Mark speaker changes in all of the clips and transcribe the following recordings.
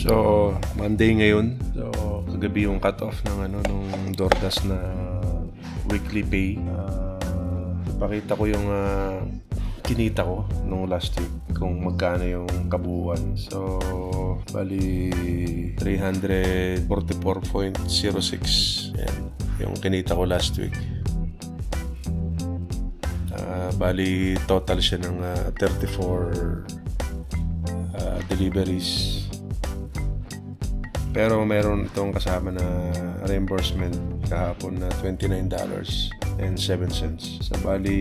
Speaker 1: So, Monday ngayon. So, kagabi yung cut-off ng nung DoorDash na weekly pay. Pakita ko yung kinita ko nung last week kung magkano yung kabuuan. So, bali 344.06 yan, yung kinita ko last week. Bali total siya ng 34 deliveries. Pero meron itong kasama na reimbursement kahapon na $29.07. So bali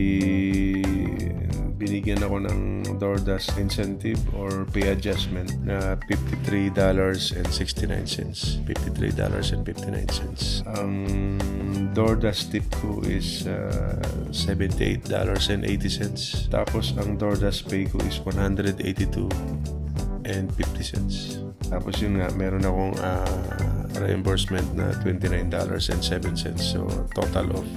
Speaker 1: binigyan ako ng DoorDash incentive or pay adjustment na $53.69. $53.59. Ang DoorDash tip ko is $78.80. Tapos ang DoorDash pay ko is $182.50. Tapos yun nga, meron akong reimbursement na $29.07. So total of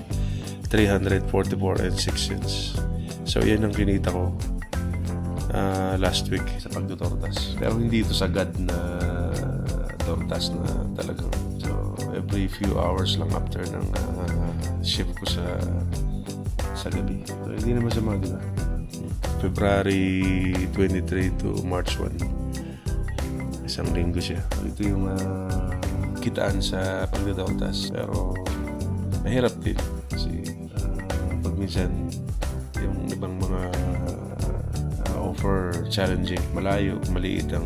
Speaker 1: $344.06. So yan ang kinita ko last week sa pagdo-DoorDash. Pero hindi ito sagad na DoorDash na talagang. So every few hours lang after ng shift ko sa gabi. So hindi naman sa mga diba? February 23 to March 1. Isang linggo siya. Ito yung kitaan sa pagdo-DoorDash. Pero mahirap din kasi pag minsan yung ibang mga offer challenging, malayo, maliit ang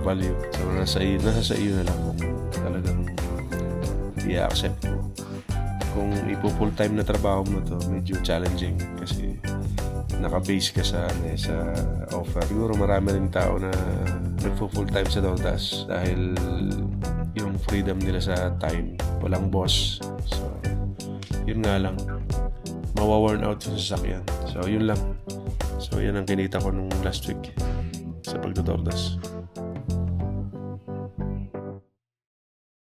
Speaker 1: value. So nasa sa iyo na lang kung talagang i-accept mo. Kung ipo-full time na trabaho mo to, medyo challenging kasi naka-base ka sa offer. Siguro marami rin tao na nagpo-full time sa DoorDash dahil yung freedom nila sa time, walang boss. So yun nga lang, mawa-worn out yung sasakyan. So yun lang. So yan ang kinita ko nung last week sa pagdo-DoorDash.